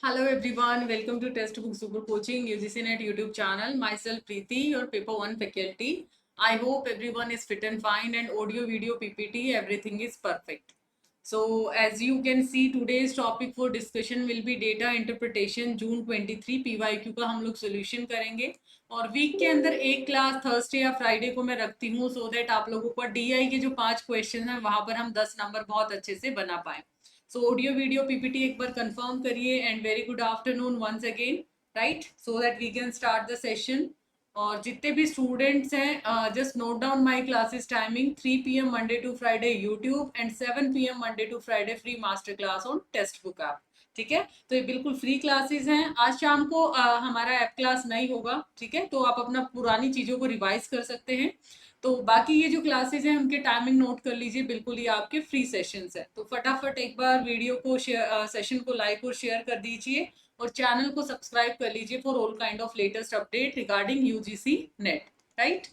Hello everyone, welcome to Textbook Super Coaching UGC Net YouTube channel. Myself Preeti, your paper 1 faculty. I hope everyone is fit and fine and audio, video, PPT, everything is perfect. So as you can see, today's topic for discussion will be data interpretation June 23 PYQ का हम लोग solution करेंगे और week के अंदर एक class Thursday या Friday को मैं रखती हूँ सो दैट आप लोगों को DI के जो 5 क्वेश्चन हैं वहां पर हम 10 नंबर बहुत अच्छे से बना पाए. सो ऑडियो वीडियो पीपीटी एक बार कंफर्म करिए and very good afternoon once again, right, so that we can start the session. और जितने भी स्टूडेंट्स हैं just note down my classes timing 3 PM Monday to Friday YouTube and 7 PM Monday to Friday free master class on text book app. ठीक है, तो ये बिल्कुल free classes हैं. आज शाम को हमारा ऐप क्लास नहीं होगा, ठीक है, तो आप अपना पुरानी चीज़ों को रिवाइज कर सकते हैं. तो बाकी ये जो क्लासेस हैं उनके टाइमिंग नोट कर लीजिए, बिल्कुल ये आपके फ्री सेशंस हैं. तो फटाफट एक बार वीडियो को शेयर, सेशन को लाइक और शेयर कर दीजिए और चैनल को सब्सक्राइब कर लीजिए for all kind of latest update regarding UGC NET, right.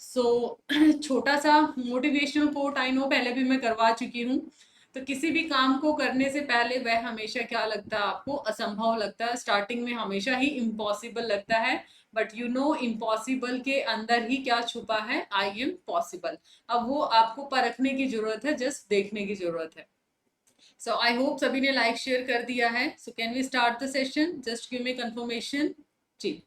So छोटा सा मोटिवेशनल कोट, आई नो पहले भी मैं करवा चुकी हूँ. तो किसी भी काम को करने से पहले वह हमेशा क्या लगता है आपको, असंभव लगता है. स्टार्टिंग में हमेशा ही इम्पॉसिबल लगता है, बट यू नो इम्पॉसिबल के अंदर ही क्या छुपा है, आई एम पॉसिबल. अब वो आपको परखने की जरूरत है, जस्ट देखने की जरूरत है. सो आई होप सभी ने लाइक शेयर कर दिया है. So can we start the session, just give me confirmation. जी.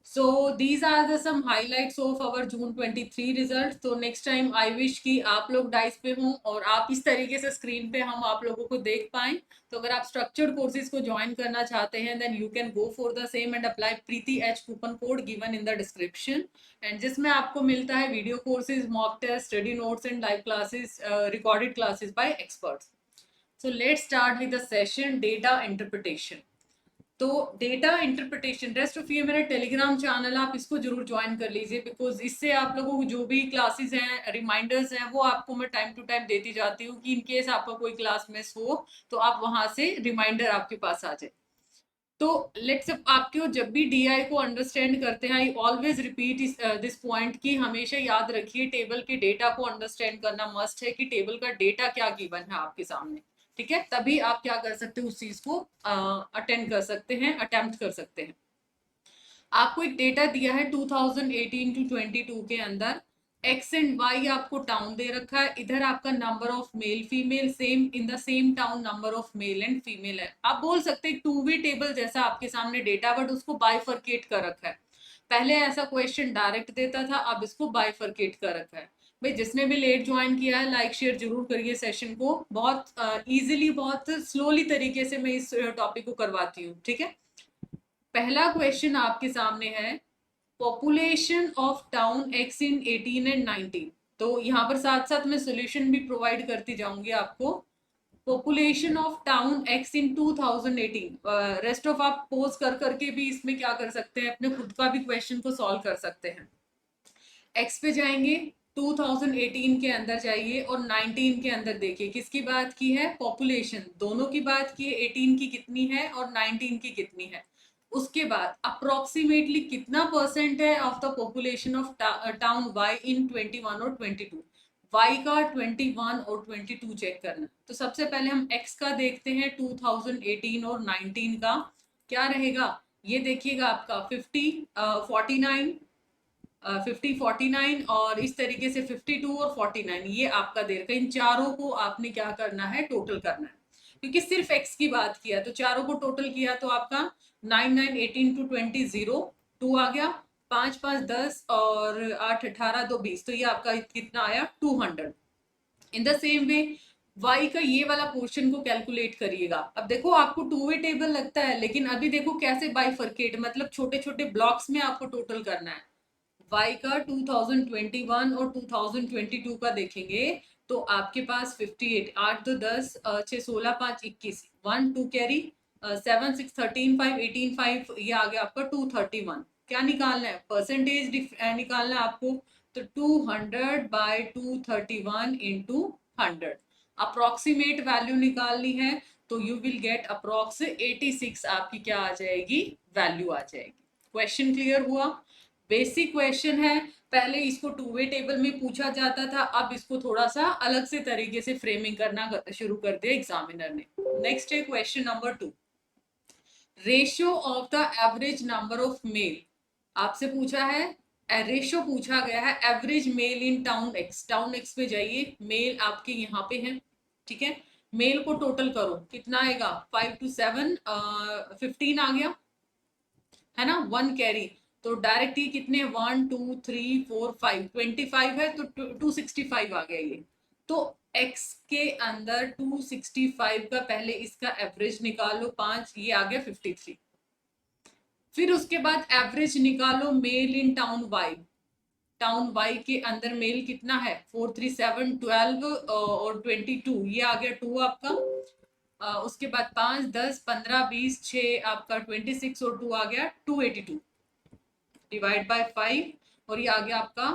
So these are the some highlights of our June 23 results. तो next time I wish कि आप लोग डाइस पे हों और आप इस तरीके से स्क्रीन पे हम आप लोगों को देख पाएं. तो अगर आप स्ट्रक्चर्ड कोर्सेज को ज्वाइन करना चाहते हैं then you can go for the same and apply Preeti h coupon code given in the description, and जिसमें आपको मिलता है video courses, mock test, study notes and live classes, recorded classes by experts. So let's start with the session data interpretation. तो data interpretation rest of ये मेरा Telegram channel, आप इसको जरूर ज्वाइन कर लीजिए बिकॉज इससे आप लोगों को जो भी क्लासेस हैं, रिमाइंडर्स हैं, वो आपको मैं टाइम टू टाइम देती जाती हूँ कि इन केस आपका कोई क्लास मिस हो तो आप वहां से रिमाइंडर आपके पास आ जाए. तो लेट्स आपके जब भी डीआई को अंडरस्टैंड करते हैं, I always repeat this point कि हमेशा याद रखिए टेबल के डेटा को अंडरस्टैंड करना मस्ट है कि टेबल का डेटा क्या गिवन है आपके सामने. ठीक है, तभी आप क्या कर सकते हैं, उस चीज को अटेंड कर सकते हैं, अटेम्प्ट कर सकते हैं. आपको एक डेटा दिया है 2018 टू 22 के अंदर. एक्स एंड वाई आपको टाउन दे रखा है, इधर आपका number of male female same in the same town number of male and female है. आप बोल सकते हैं टू वे टेबल जैसा आपके सामने डेटा, बट उसको बाइफर्केट कर रखा है. पहले ऐसा क्वेश्चन डायरेक्ट देता था, अब इसको बाइफर्केट कर रखा है. भाई जिसने भी लेट ज्वाइन किया है लाइक शेयर जरूर करिए सेशन को. बहुत इजीली बहुत स्लोली तरीके से मैं इस टॉपिक को करवाती हूँ. ठीक है, पहला क्वेश्चन आपके सामने है population of town x in 18 and 19. तो यहाँ पर साथ साथ मैं सोल्यूशन भी प्रोवाइड करती जाऊंगी आपको. Population of town x in 2018. Rest of आप पोज कर करके भी इसमें क्या कर सकते हैं, अपने खुद का भी क्वेश्चन को सॉल्व कर सकते हैं. एक्स पे जाएंगे, 2018 के अंदर जाइए और 19 के अंदर देखिए किसकी बात की है, पॉपुलेशन दोनों की बात की है. 18 की कितनी है और 19 की कितनी है. उसके बाद अप्रोक्सीमेटली कितना परसेंट है of the population of town Y in 21 और 22. वाई का 21 और 22 चेक करना. तो सबसे पहले हम एक्स का देखते हैं 2018 और 19 का. क्या रहेगा ये देखिएगा आपका 50, 49, 50, 49 और इस तरीके से 52 और 49 ये आपका दे रखा है. इन चारों को आपने क्या करना है, टोटल करना है. क्योंकि सिर्फ एक्स की बात किया तो चारों को टोटल किया तो आपका 9, 9, 18 टू 20, 0, 2 आ गया, 5, 5, 10 और 8, 18, 2, 20. तो ये आपका कितना आया, 200. इन द सेम वे y का ये वाला पोर्शन को कैलकुलेट करिएगा. अब देखो आपको टू वे टेबल लगता है, लेकिन अभी देखो कैसे बाइफर्केट, मतलब छोटे छोटे ब्लॉक्स में आपको टोटल करना है. y का 2021 और 2022 का देखेंगे तो आपके पास 58, 8 2 10, 6 16, 5 21, 1 2 कैरी, 7 6 13 5 18 5, ये आ गया आपका 231. क्या निकालना है, परसेंटेज निकालना है आपको. तो 200 बाय 231 इंटू 100. अप्रोक्सीमेट वैल्यू निकालनी है तो यू विल गेट अप्रोक्स 86 आपकी क्या आ जाएगी, वैल्यू आ जाएगी. क्वेश्चन क्लियर हुआ. बेसिक क्वेश्चन है, पहले इसको टू वे टेबल में पूछा जाता था, अब इसको थोड़ा सा अलग से तरीके से फ्रेमिंग करना शुरू कर दिया एग्जामिनर ने. नेक्स्ट है question number 2. Ratio of the average number of male, आपसे पूछा है, रेशियो पूछा गया है average male in town x. Town x पे जाइए, मेल आपके यहाँ पे है, ठीक है। मेल को टोटल करो, कितना आएगा, 5 to 7 15 आ गया, है ना, 1 कैरी। तो डायरेक्ट ही कितने, 1 2 3 4 5, 25 है, तो 265 आ गया ये। तो x के अंदर 265 का पहले इसका एवरेज निकालो 5, ये आ गया 53। फिर उसके बाद एवरेज निकालो male in town y. Town y के अंदर मेल कितना है, 4 3 7 12 और 22, ये आ गया 2 आपका। उसके बाद 5 10 15 20 6 आपका 26 और 2 आ गया 282 डिवाइड बाय 5, और ये आ गया आपका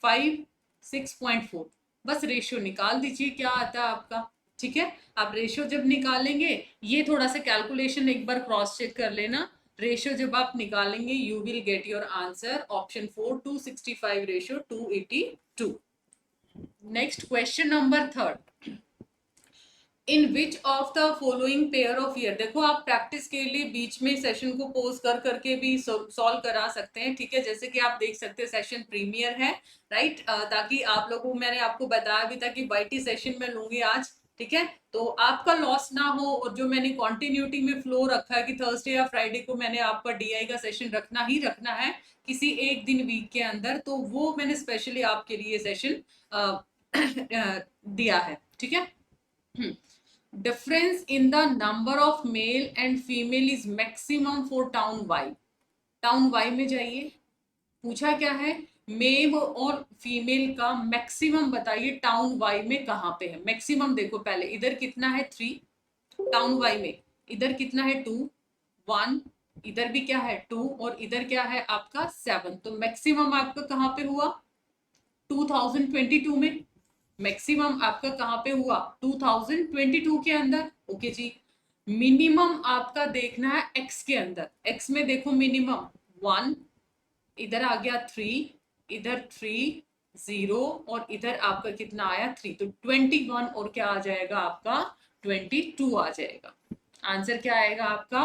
5 6.4। बस रेशियो निकाल दीजिए क्या आता है आपका, ठीक है। आप रेशियो जब निकालेंगे, ये थोड़ा सा कैलकुलेशन एक बार क्रॉस चेक कर लेना। रेशियो जब आप निकालेंगे you will get your answer option 4, 265 ratio 282। Next question number 3, in which of the following pair of year. देखो आप प्रैक्टिस के लिए बीच में सेशन को पोज कर करके भी सॉल्व करा सकते हैं, ठीक है। जैसे कि आप देख सकते हैं सेशन प्रीमियर है, राइट, ताकि आप लोगों को मैंने आपको बताया भी था कि वाईटी सेशन में लूंगी आज, ठीक है। तो आपका लॉस ना हो, और जो मैंने कॉन्टिन्यूटी में फ्लो रखा है कि थर्सडे या फ्राइडे को मैंने आपका डीआई का सेशन रखना ही रखना है किसी एक दिन वीक के अंदर, तो वो मैंने स्पेशली आपके लिए सेशन दिया है, ठीक है। difference in the number of male and female is maximum for town y। Town y में जाइए, पूछा क्या है, मेल और फीमेल का मैक्सिमम बताइए टाउन y में कहां पे है। मैक्सिमम देखो पहले, इधर कितना है 3 टाउन y में, इधर कितना है 2 1, इधर भी क्या है 2, और इधर क्या है आपका 7। तो मैक्सिमम आपका कहां पे हुआ, 2022 में। मैक्सिमम आपका कहां पे हुआ, 2022 के अंदर, ओके जी। मिनिमम आपका देखना है एक्स के अंदर, एक्स में देखो मिनिमम 1, इधर आ गया 3, इधर 3 0, और इधर आपका कितना आया 3, तो 21, और क्या आ जाएगा आपका 22 आ जाएगा। आंसर क्या आएगा आपका,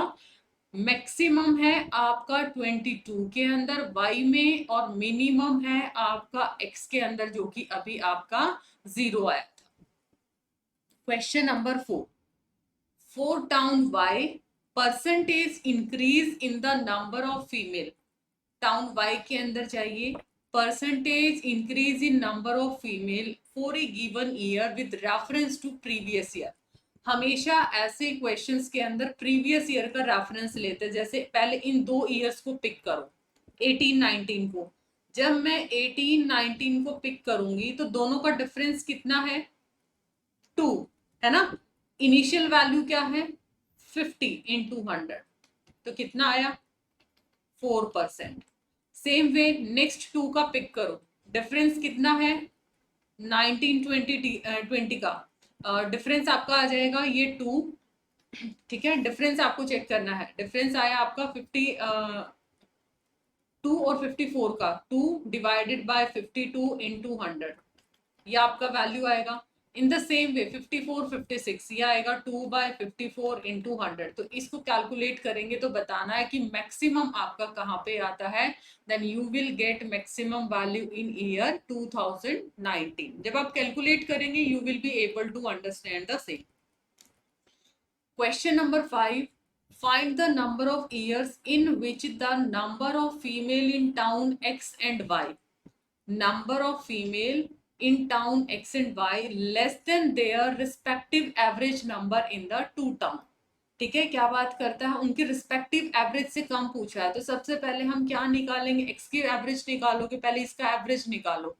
मैक्सिमम है आपका 22 के अंदर y में, और मिनिमम है आपका x के अंदर, जो कि अभी आपका 0 आया था। Question number 4, for town y percentage increase in the number of female. Town y के अंदर जाइए, percentage increase in number of female for a given year with reference to previous year. हमेशा ऐसे क्वेश्चंस के अंदर प्रीवियस ईयर का reference लेते हैं। जैसे पहले इन 2 ईयर्स को पिक करो, 18 19 को। जब मैं 18 19 को पिक करूंगी तो दोनों का डिफरेंस कितना है, 2, है ना। इनिशियल वैल्यू क्या है, 50 into 100, तो कितना आया 4%। सेम वे नेक्स्ट 2 का पिक करो, डिफरेंस कितना है 19 20 का, डिफरेंस आपका आ जाएगा ये 2, ठीक है। डिफरेंस आपको चेक करना है, डिफरेंस आया आपका 2 और 54 का, 2 डिवाइडेड बाय 52 into 100, ये आपका वैल्यू आएगा। इन द सेम वे 54 56 ये आएगा 2 बाय 54 into 100। तो इसको कैलकुलेट करेंगे तो बताना है कि मैक्सिमम आपका कहाँ पे आता है, then you will get maximum value in year 2019। जब आप कैलकुलेट करेंगे you will be able to understand the same. Question number 5. Find the number of years in which the number of female in town X and Y. Number of female in town X and Y less than their respective average number in the two town. ठीक है, क्या बात करता है, उनके respective average से कम पूछा है। तो सबसे पहले हम क्या निकालेंगे, एक्स की एवरेज निकालोगे, पहले इसका एवरेज निकालो।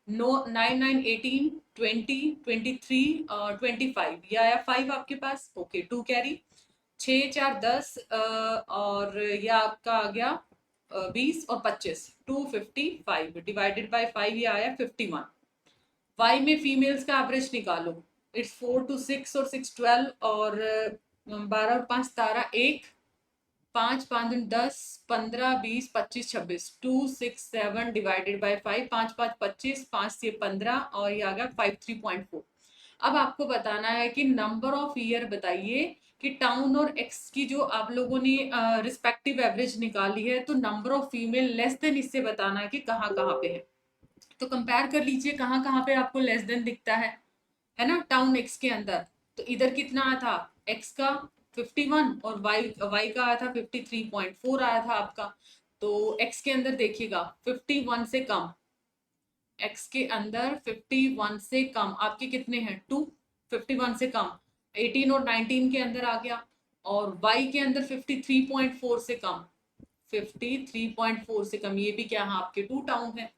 नो 9 9 18 20 23 25, ये आया 5 आपके पास, ओके 2 कैरी। 6 4 10 और ये आपका आ गया 20 और 25, 255 डिवाइडेड बाय 5, ये आया 51। वाई में फीमेल्स का एवरेज निकालो, इट्स 4 to 6 और 6 12, और 12 और 5 17 1, 5 5 10 15 20 25 26, 2 6 7 डिवाइडेड बाय 5, 5 5 25, 5 से 15, और ये आ गया 5 3.4। अब आपको बताना है कि नंबर ऑफ ईयर बताइए कि टाउन और एक्स की जो आप लोगों ने रिस्पेक्टिव एवरेज निकाली है, तो number of female less than इससे बताना है कि कहाँ कहाँ पे है। तो कंपेयर कर लीजिए कहाँ कहाँ पे आपको लेस देन दिखता है ना, टाउन एक्स के अंदर। तो इधर कितना आया था, एक्स का 51 और वाई का आया था 53.4 आया था आपका। तो एक्स के अंदर देखिएगा 51 से कम, एक्स के अंदर 51 से कम आपके कितने हैं 2, 51 से कम 18 और 19 के अंदर आ गया। और वाई के अंदर 53.4 से कम, 53.4 से कम, ये भी क्या है आपके 2 टाउन है,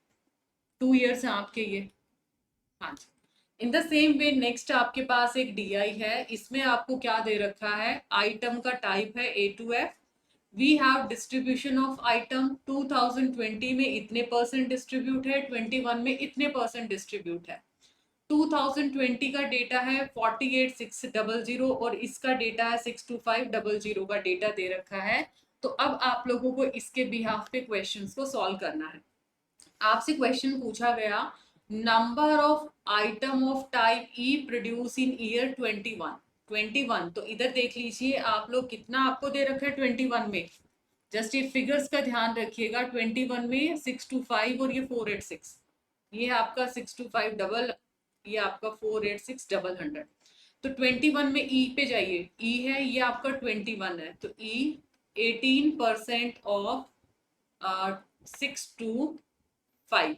2 ईयर्स हैं आपके ये। हाँ जी। In the same way next आपके पास एक डीआई है, इसमें आपको क्या दे रखा है, आइटम का टाइप है A to F. We have distribution of item 2020 में इतने परसेंट डिस्ट्रीब्यूट है, 21 में इतने परसेंट डिस्ट्रीब्यूट है। 2020 का डेटा है 48,600 और इसका डेटा है 62500 का डेटा दे रखा है। तो अब आप लोगों को इसके बिहाफ पे क्वेश्चंस को सॉल्व करना है। आपसे क्वेश्चन पूछा गया, number of item of type E produce in year 21। तो इधर देख लीजिए आप लोग, कितना आपको दे रखा है 21 में, जस्ट ये फिगर्स का ध्यान रखिएगा। 21 में 625 और ये 486, ये आपका 625 डबल, ये आपका 486 डबल 100। तो 21 में ई पे जाइए, ई है ये आपका 21 है, तो ई 18% ऑफ 625।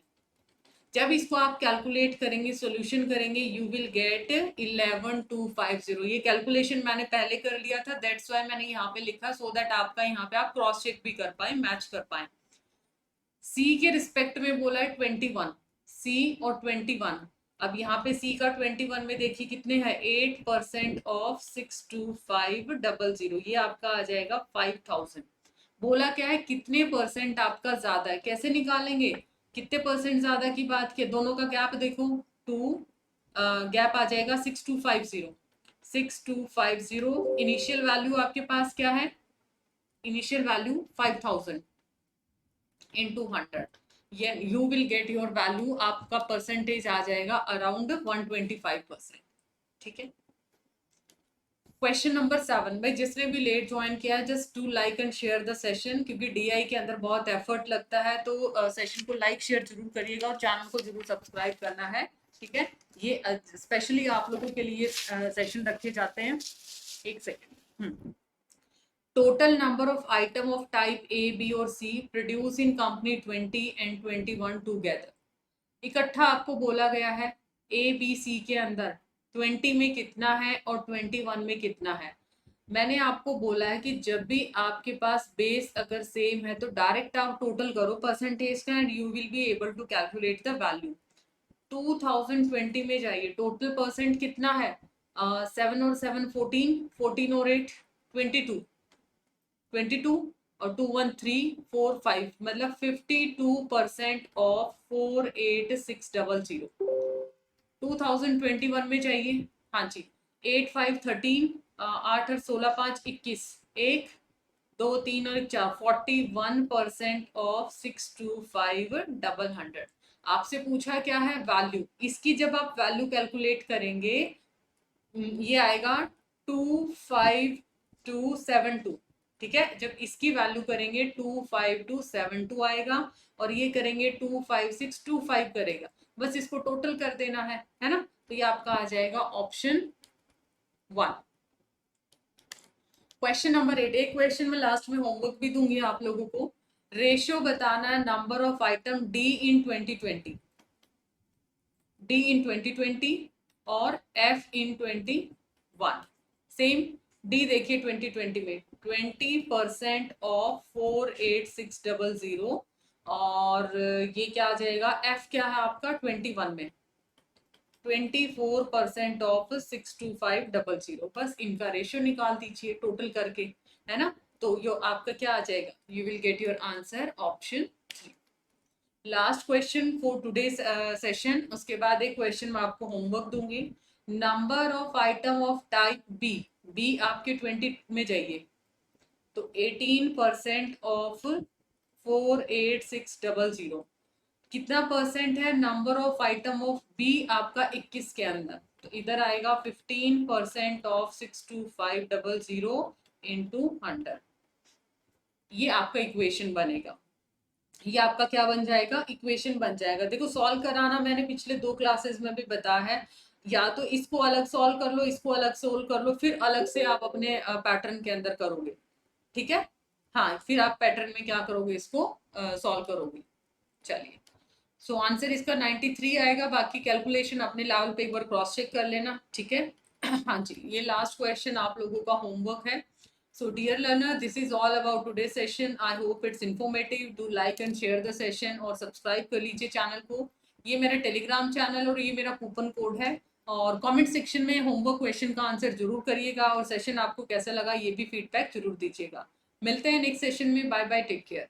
जब इसको आप कैलकुलेट करेंगे, सॉल्यूशन करेंगे, यू विल गेट 11250। ये कैलकुलेशन मैंने पहले कर लिया था, दैट्स व्हाई मैंने यहाँ पे लिखा, सो दैट आपका यहाँ पे आप क्रॉस चेक भी कर पाए, मैच कर पाए। सी के रिस्पेक्ट में बोला है 21, सी और 21। अब यहाँ पे सी का 21 में देखिए कितने हैं, 8% ऑफ 62500, ये आपका आ जाएगा 5000। बोला क्या है, कितने परसेंट आपका ज्यादा है, कैसे निकालेंगे, कितने परसेंट ज्यादा की बात की, दोनों का गैप देखो 2, गैप आ जाएगा 6250। 6250 इनिशियल वैल्यू आपके पास क्या है, initial value 5000 into 100, you will get your value, आपका परसेंटेज आ जाएगा अराउंड 125%। ठीक है। क्वेश्चन नंबर 7, भाई जिसने भी लेट ज्वाइन किया है just do like and share the session, क्योंकि डीआई के अंदर बहुत एफर्ट लगता है, तो सेशन को लाइक शेयर जरूर करिएगा और चैनल को जरूर सब्सक्राइब करना है। ठीक है, ये स्पेशली आप लोगों के लिए सेशन रखे जाते हैं। एक second. Total number of item of type A B और C produce in company 20 and 21 together. इकट्ठा आपको बोला गया है ए बी सी के अंदर 20 में कितना है और 21 में कितना है। मैंने आपको बोला है कि जब भी आपके पास बेस अगर सेम है तो डायरेक्ट आप टोटल करो परसेंटेज का and you will be able to calculate the value. 2020 में जाइए, टोटल परसेंट कितना है, 7 और 7 14, 14 और 8 22, 22 और 2 1 3 4 5, मतलब 52% ऑफ 48600। 2021 में जाइए, हाँ जी, 8 5 13, 8 और 16 5 21, 1 2 3 और 4, 41% ऑफ 62500। आपसे पूछा क्या है, वैल्यू। इसकी जब आप वैल्यू कैलकुलेट करेंगे, ये आएगा 25272। ठीक है, जब इसकी वैल्यू करेंगे 25272 आएगा, और ये करेंगे 25625 करेगा, बस इसको टोटल कर देना है ना। तो ये आपका आ जाएगा ऑप्शन 1। क्वेश्चन नंबर 8, एक क्वेश्चन में लास्ट में होमवर्क भी दूंगी आप लोगों को। रेशियो बताना है number of item D in 2020, D in 2020 और एफ इन 21। सेम, डी देखिए 2020 में 20% ऑफ 48600, और ये क्या आ जाएगा, एफ क्या है आपका 21 में 24% ऑफ 62500। बस इनका रेशियो निकाल दीजिए टोटल करके, है ना। तो यो आपका क्या आ जाएगा, you will get your answer option 3। Last question for today session, उसके बाद एक क्वेश्चन मैं आपको होमवर्क दूंगी। Number of item of type b, b आपके 20 में जाइए, तो 18% ऑफ 48600, कितना परसेंट है number of item of b आपका 21 के अंदर, तो इधर आएगा 15% ऑफ 62500 इंटू 100। ये आपका इक्वेशन बनेगा। ये आपका क्या बन जाएगा, इक्वेशन बन जाएगा। देखो सॉल्व कराना मैंने पिछले 2 क्लासेस में भी बताया है, या तो इसको अलग सॉल्व कर लो, इसको अलग सॉल्व कर लो, फिर अलग से आप अपने पैटर्न के अंदर करोगे, ठीक है। हाँ, फिर आप पैटर्न में क्या करोगे, इसको सॉल्व करोगे। चलिए, सो आंसर इसका 93 आएगा। बाकी कैलकुलेशन अपने लेवल पे एक बार क्रॉस चेक कर लेना, ठीक है। हाँ जी, ये लास्ट क्वेश्चन आप लोगों का होमवर्क है। So dear learner, this is all about today's session. I hope it's informative. Do like and share the session और सब्सक्राइब कर लीजिए चैनल को। ये मेरा टेलीग्राम चैनल और ये मेरा कूपन कोड है। और कमेंट सेक्शन में होमवर्क क्वेश्चन का आंसर जरूर करिएगा, और सेशन आपको कैसा लगा ये भी फीडबैक जरूर दीजिएगा। मिलते हैं नेक्स्ट सेशन में। Bye bye, take care.